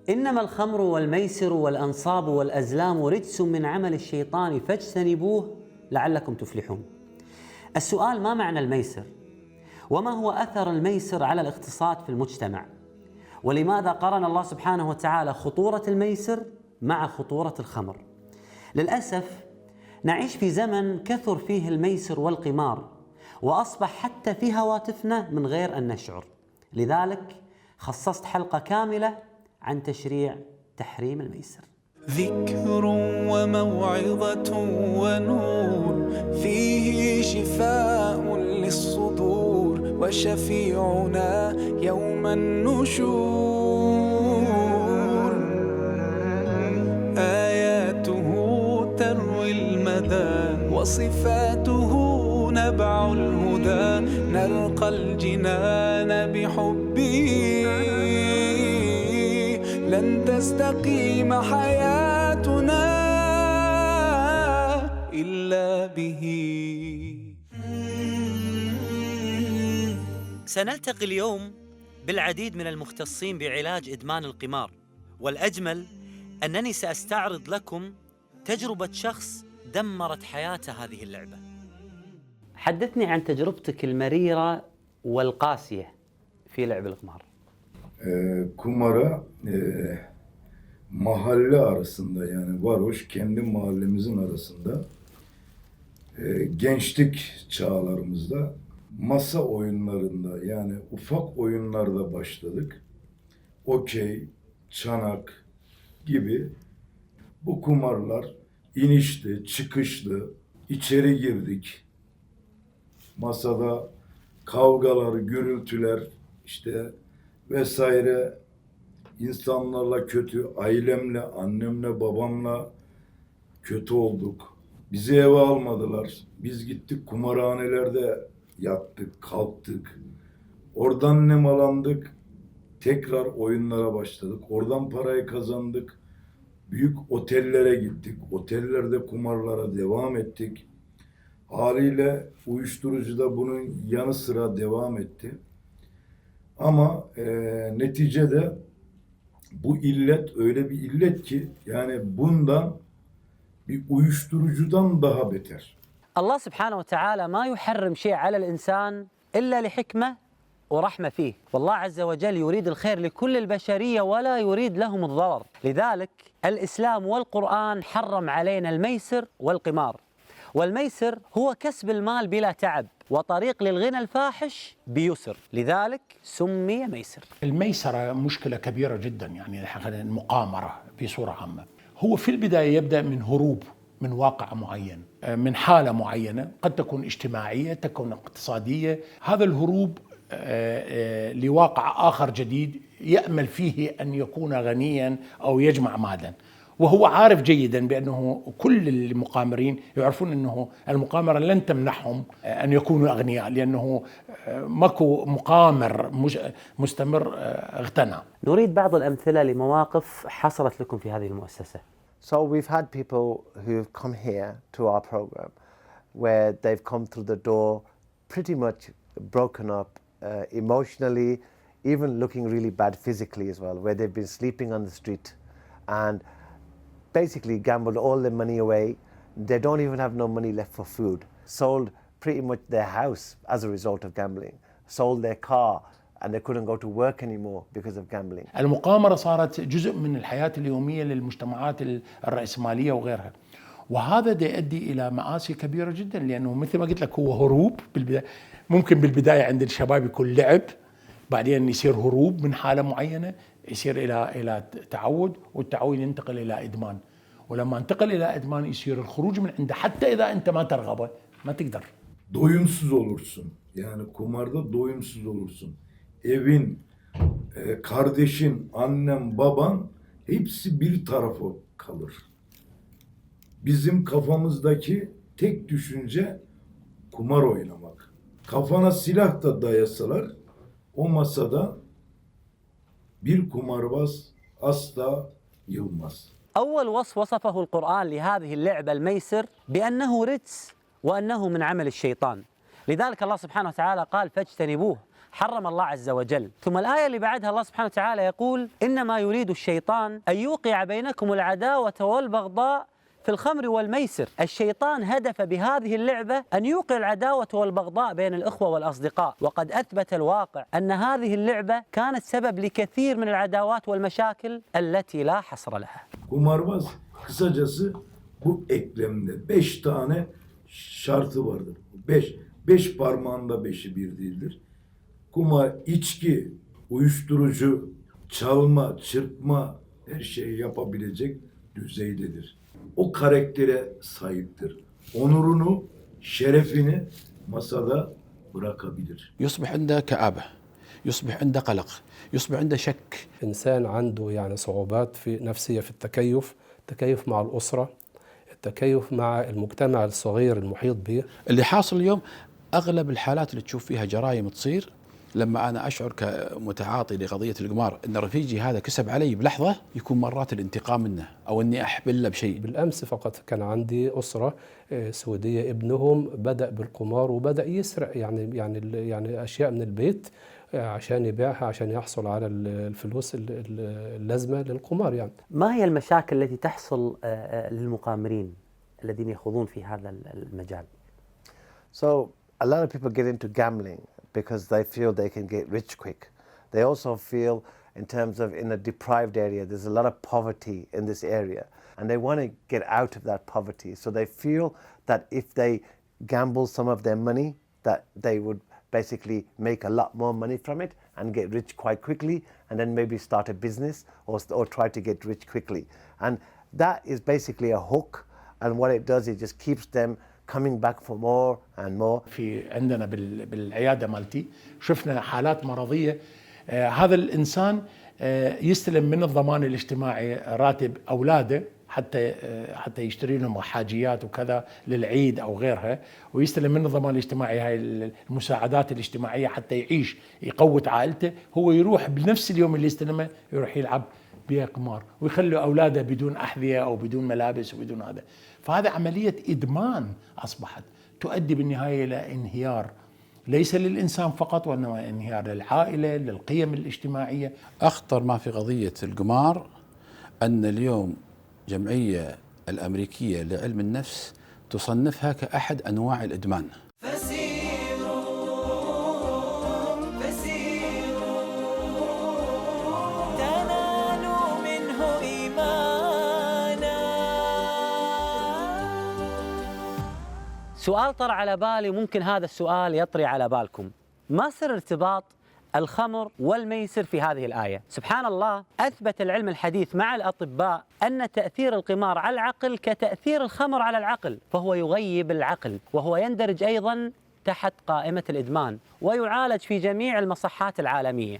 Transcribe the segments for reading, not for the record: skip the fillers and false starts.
إنما الخمر والميسر والأنصاب والأزلام رجس من عمل الشيطان فاجتنبوه لعلكم تفلحون. السؤال: ما معنى الميسر؟ وما هو أثر الميسر على الاقتصاد في المجتمع؟ ولماذا قارن الله سبحانه وتعالى خطورة الميسر مع خطورة الخمر؟ للأسف نعيش في زمن كثر فيه الميسر والقمار، وأصبح حتى في هواتفنا من غير أن نشعر. لذلك خصصت حلقة كاملة عن تحريم الميسر. ذكر وموعظة ونور، فيه شفاء للصدور، وشفيعنا يوم النشور. آياته تروي المدى، وصفاته نبع الهدى، نلقى الجنان بحبه، لن تستقيم حياتنا إلا به. سنلتقي اليوم بالعديد من المختصين بعلاج إدمان القمار، والأجمل أنني سأستعرض لكم تجربة شخص دمرت حياته هذه اللعبة. حدثني عن تجربتك المريرة والقاسية في لعب القمار. Kumara mahalle arasında, yani varoş kendi mahallemizin arasında gençlik çağlarımızda masa oyunlarında, yani ufak oyunlarda başladık. Okey, çanak gibi bu kumarlar inişli, çıkışlı, içeri girdik. Masada kavgalar, gürültüler işte vesaire, insanlarla kötü, ailemle, annemle, babamla kötü olduk. Bizi eve almadılar. Biz gittik kumarhanelerde yattık, kalktık. Oradan nemalandık. Tekrar oyunlara başladık. Oradan parayı kazandık. Büyük otellere gittik. Otellerde kumarlara devam ettik. Haliyle uyuşturucu da bunun yanı sıra devam etti. Ama neticede bu illet öyle bir illet ki, yani bundan bir uyuşturucudan daha beter. الله سبحانه وتعالى ما يحرم شيء على الإنسان إلا لحكمة ورحمة فيه، والله عز وجل يريد الخير لكل البشرية ولا يريد لهم الضرر. لذلك الإسلام والقرآن حرم علينا الميسر والقمار. والميسر هو كسب المال بلا تعب، وطريق للغنى الفاحش بيسر، لذلك سمي ميسر. الميسرة مشكلة كبيرة جدا، يعني المقامرة بصورة عامة. هو في البداية يبدأ من هروب من واقع معين، من حالة معينة، قد تكون اجتماعية، تكون اقتصادية. هذا الهروب لواقع آخر جديد يأمل فيه أن يكون غنيا أو يجمع مالا، وهو عارف جيدا بأنه كل المقامرين يعرفون أنه المقامرة لن تمنحهم أن يكونوا أغنياء، لأنه ماكو مقامر مستمر اغتنى. نريد بعض الأمثلة لمواقف حصلت لكم في هذه المؤسسة. So we've had people who've come here to our program where they've come through the door pretty much broken up emotionally, even looking really bad physically as well, where they've been sleeping on the street and basically gambled all their money away. They don't even have no money left for food. Sold pretty much their house as a result of gambling. Sold their car and they couldn't go to work anymore because of gambling. المقامرة صارت جزء من الحياة اليومية للمجتمعات الرأسمالية وغيرها، وهذا يؤدي إلى مآسي كبيرة جدا، لأنه مثل ما قلت لك هو هروب بالبداية. ممكن بالبداية عند الشباب يكون لعب، بعدين يصير هروب من حالة معينة، يصير إلى تعود، والتعود ينتقل إلى إدمان، ولما انتقل إلى إدمان يصير الخروج من عنده حتى إذا أنت ما ترغبه ما تقدر. Doyumsuz olursun. Yani kumarda doyumsuz olursun. Evin, kardeşin, annen, baban hepsi bir tarafa kalır. Bizim kafamızdaki tek düşünce kumar oynamak. Kafana silah da dayasalar o masada bir kumarbaz asla yılmaz. أول وصف وصفه القرآن لهذه اللعبة الميسر بأنه رجس وأنه من عمل الشيطان. لذلك الله سبحانه وتعالى قال فاجتنبوه. حرم الله عز وجل. ثم الآية اللي بعدها الله سبحانه وتعالى يقول: إنما يريد الشيطان أن يوقع بينكم العداوة والبغضاء في الخمر والميسر. الشيطان هدف بهذه اللعبة أن يوقع العداوة والبغضاء بين الأخوة والأصدقاء، وقد أثبت الواقع أن هذه اللعبة كانت سبب لكثير من العداوات والمشاكل التي لا حصر لها. Kumarbaz kısacası bu eklemde 5 tane şartı vardır. 5 parmağında 5'i bir değildir. Kumar, içki, uyuşturucu, çalma, çırpma her şeyi yapabilecek düzeydedir. O karaktere sahiptir. Onurunu, şerefini masada bırakabilir. يصبح عنده كآبة، يصبح عنده قلق، يصبح عنده شك. إنسان عنده يعني صعوبات في نفسية في التكيف مع الأسرة، التكيف مع المجتمع الصغير المحيط به. اللي حاصل اليوم أغلب الحالات اللي تشوف فيها جرائم تصير لما أنا أشعر كمتعاطي لقضية القمار أن رفيجي هذا كسب علي بلحظة، يكون مرات الانتقام منه أو أني أحبل له بشيء. بالأمس فقط كان عندي أسرة سعودية، ابنهم بدأ بالقمار وبدأ يسرق يعني أشياء من البيت عشان يبيعها عشان يحصل على الفلوس اللازمة للقمار. يعني ما هي المشاكل التي تحصل للمقامرين الذين يخوضون في هذا المجال؟ So a lot of people get into gambling because they feel they can get rich quick. They also feel in terms of in a deprived area, there's a lot of poverty in this area and they want to get out of that poverty. So they feel that if they gamble some of their money, that they would basically make a lot more money from it and get rich quite quickly and then maybe start a business or try to get rich quickly. And that is basically a hook, and what it does, it just keeps them coming back for more and more. في عندنا بالعيادة مالتي شفنا حالات مرضية، هذا الإنسان يستلم من الضمان الاجتماعي راتب أولاده حتى يشتري لهم حاجيات وكذا للعيد أو غيرها، ويستلم من الضمان الاجتماعي هاي المساعدات الاجتماعية حتى يعيش يقوت عائلته. هو يروح بنفس اليوم اللي يستلمه يروح يلعب بقمار ويخلوا أولاده بدون أحذية أو بدون ملابس وبدون هذا. فهذا عملية إدمان أصبحت تؤدي بالنهاية إلى انهيار ليس للإنسان فقط وإنما انهيار للعائلة، للقيم الاجتماعية. أخطر ما في قضية القمار أن اليوم الجمعية الأمريكية لعلم النفس تصنفها كأحد أنواع الإدمان. سؤال طرأ على بالي، ممكن هذا السؤال يطري على بالكم: ما سر ارتباط الخمر والميسر في هذه الآية؟ سبحان الله، أثبت العلم الحديث مع الأطباء أن تأثير القمار على العقل كتأثير الخمر على العقل، فهو يغيب العقل، وهو يندرج أيضا تحت قائمة الإدمان ويعالج في جميع المصحات العالمية.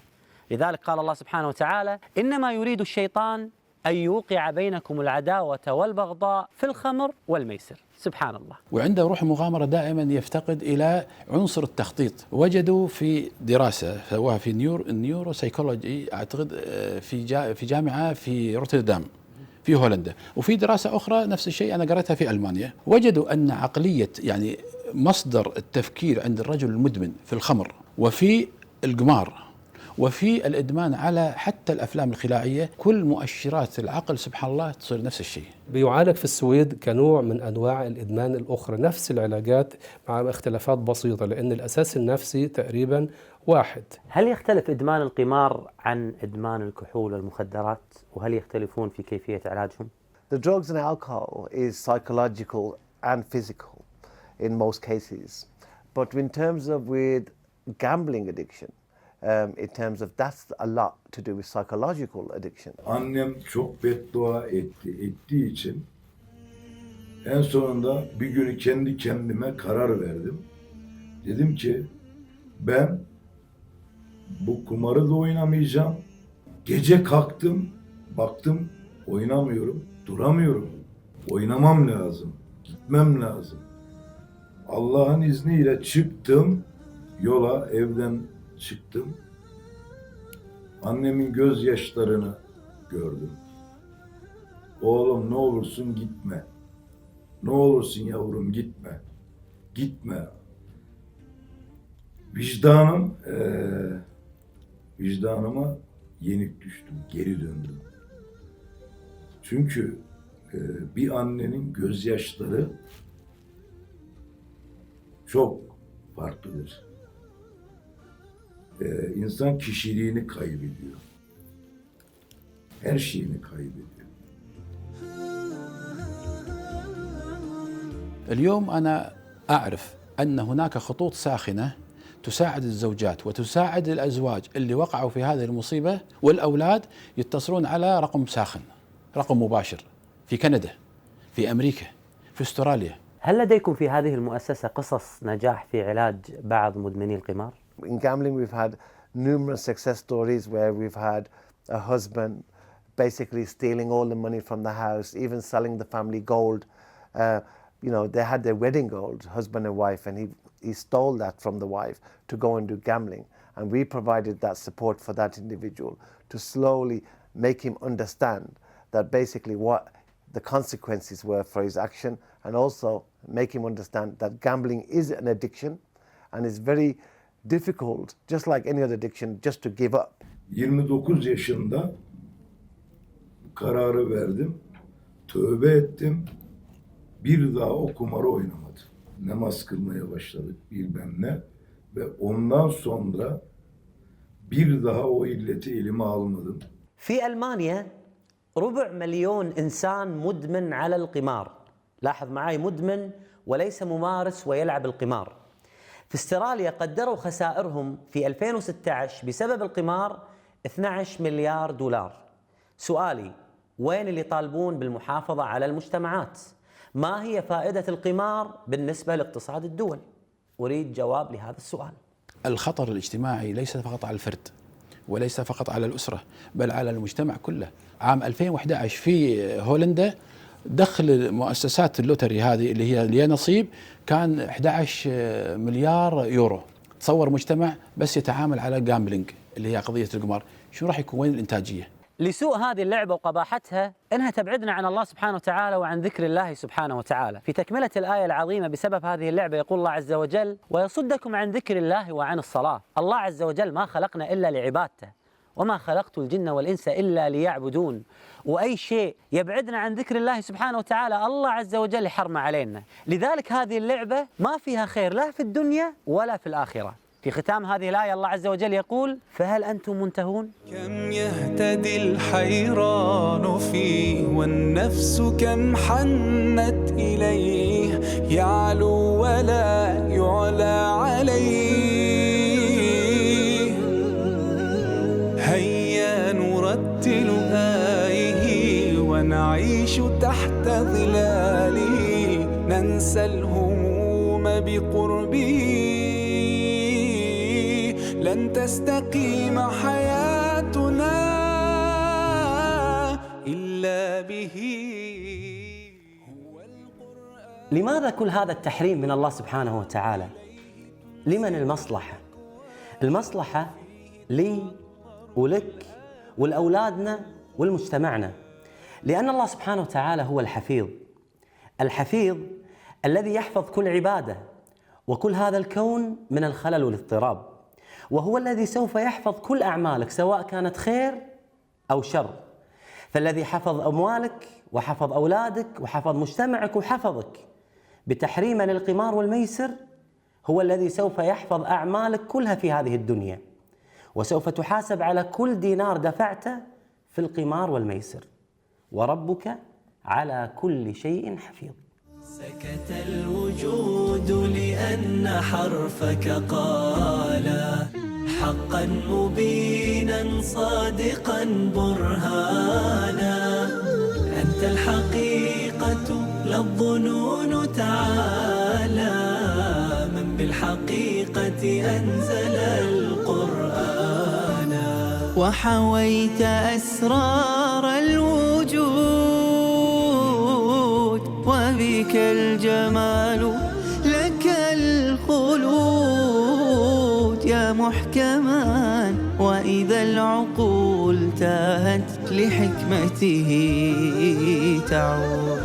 لذلك قال الله سبحانه وتعالى: إنما يريد الشيطان أن يوقع بينكم العداوة والبغضاء في الخمر والميسر. سبحان الله. وعنده روح المغامرة دائما يفتقد إلى عنصر التخطيط. وجدوا في دراسة سواها في النيورو سايكولوجي أعتقد في جامعة في روتردام في هولندا، وفي دراسة أخرى نفس الشيء أنا قرأتها في ألمانيا. وجدوا أن عقلية يعني مصدر التفكير عند الرجل المدمن في الخمر وفي القمار وفي الإدمان على حتى الأفلام الخلاعية، كل مؤشرات العقل سبحان الله تصير نفس الشيء. بيعالج في السويد كنوع من أنواع الإدمان الأخرى، نفس العلاجات مع اختلافات بسيطة لأن الأساس النفسي تقريبا واحد. هل يختلف إدمان القمار عن إدمان الكحول والمخدرات؟ وهل يختلفون في كيفية علاجهم؟ The drugs and alcohol is psychological and physical in most cases. But in terms of with gambling addiction, in terms of that's a lot to do with psychological addiction. Annem çok beddua ettiği için en sonunda bir günü kendi kendime karar verdim. Dedim ki ben bu kumarı da oynamayacağım. Gece kalktım, baktım oynamıyorum, duramıyorum. Oynamam lazım, gitmem lazım. Allah'ın izniyle çıktım yola, evden çıktım. Annemin gözyaşlarını gördüm. Oğlum ne olursun gitme. Ne olursun yavrum gitme. Gitme. Vicdanım vicdanıma yenik düştüm, geri döndüm. Çünkü bir annenin gözyaşları çok farklıdır. İnsan kişiliğini kaybediyor. Her şeyini kaybediyor. اليوم أنا أعرف أن هناك خطوط ساخنة تساعد الزوجات وتساعد الأزواج اللي وقعوا في هذه المصيبة، والأولاد يتصلون على رقم ساخن، رقم مباشر، في كندا، في أمريكا، في أستراليا. هل لديكم في هذه المؤسسة قصص نجاح في علاج بعض مدمني القمار؟ In gambling, we've had numerous success stories where we've had a husband basically stealing all the money from the house, even selling the family gold. You know, they had their wedding gold, husband and wife, and he stole that from the wife to go and do gambling. And we provided that support for that individual to slowly make him understand that basically what the consequences were for his action, and also make him understand that gambling is an addiction and it's very difficult, just like any other addiction, just to give up. 29 yaşında kararı verdim, tövbe ettim, bir daha o kumarı oynamadım. Namaz kılmaya başladık bilmem ne ve ondan sonra bir daha o illeti elime almadım. في ألمانيا 250,000 إنسان مدمن على القمار. لاحظ معي، مدمن وليس ممارس ويلعب القمار. في استراليا قدروا خسائرهم في 2016 بسبب القمار 12 مليار دولار. سؤالي، وين اللي يطالبون بالمحافظة على المجتمعات؟ ما هي فائدة القمار بالنسبة لاقتصاد الدول؟ أريد جواب لهذا السؤال. الخطر الاجتماعي ليس فقط على الفرد وليس فقط على الأسرة، بل على المجتمع كله. عام 2011 في هولندا دخل مؤسسات اللوتري هذه اللي هي ليها نصيب كان 11 مليار يورو. تصور مجتمع بس يتعامل على جامبلينج اللي هي قضية القمار، شو راح يكون، وين الإنتاجية؟ لسوء هذه اللعبة وقباحتها إنها تبعدنا عن الله سبحانه وتعالى وعن ذكر الله سبحانه وتعالى. في تكملة الآية العظيمة بسبب هذه اللعبة يقول الله عز وجل: ويصدكم عن ذكر الله وعن الصلاة. الله عز وجل ما خلقنا إلا لعبادته، وما خلقت الجن والإنس إلا ليعبدون. وأي شيء يبعدنا عن ذكر الله سبحانه وتعالى الله عز وجل يحرم علينا. لذلك هذه اللعبة ما فيها خير لا في الدنيا ولا في الآخرة. في ختام هذه الآية الله عز وجل يقول: فهل أنتم منتهون؟ كم يهتدي الحيران فيه، والنفس كم حنت إليه، يعلو ولا يعلى عليه. هيا نرتل آيه ونعيش تحت ظلاله، ننسى الهموم بقربه، لن تستقيم حياتنا إلا به. لماذا كل هذا التحريم من الله سبحانه وتعالى؟ لمن المصلحة؟ المصلحة لي ولك ولأولادنا ولمجتمعنا، لأن الله سبحانه وتعالى هو الحفيظ. الحفيظ الذي يحفظ كل عبادة وكل هذا الكون من الخلل والاضطراب، وهو الذي سوف يحفظ كل أعمالك سواء كانت خير أو شر. فالذي حفظ أموالك وحفظ أولادك وحفظ مجتمعك وحفظك بتحريم للقمار والميسر هو الذي سوف يحفظ أعمالك كلها في هذه الدنيا، وسوف تحاسب على كل دينار دفعته في القمار والميسر، وربك على كل شيء حفيظ. سكت الوجود لأن حرفك قال حقا مبينا صادقا برهانا. أنت الحقيقة لا الظنون، تعالى من بالحقيقة أنزل القرآن. وحويت أسرار الوجود، وبك الجمال لك الخلود. يا محكما وإذا العقول تاهت لحكمته تعود.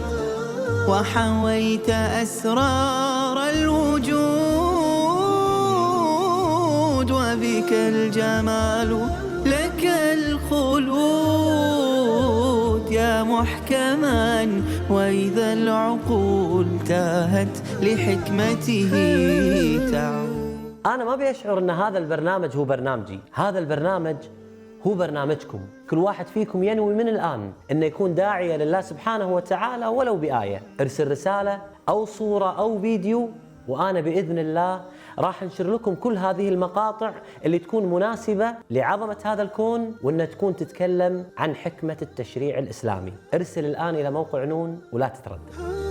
وحويت أسرار الوجود، وبك الجمال لك الخلود يا محكما وإذا العقول تاهت لحكمته تعود. أنا ما بيشعر أن هذا البرنامج هو برنامجي، هذا البرنامج هو برنامجكم. كل واحد فيكم ينوي من الآن أنه يكون داعية لله سبحانه وتعالى ولو بآية. ارسل رسالة أو صورة أو فيديو، وأنا بإذن الله راح أنشر لكم كل هذه المقاطع اللي تكون مناسبة لعظمة هذا الكون، وأنها تكون تتكلم عن حكمة التشريع الإسلامي. ارسل الآن إلى موقع نون ولا تتردد.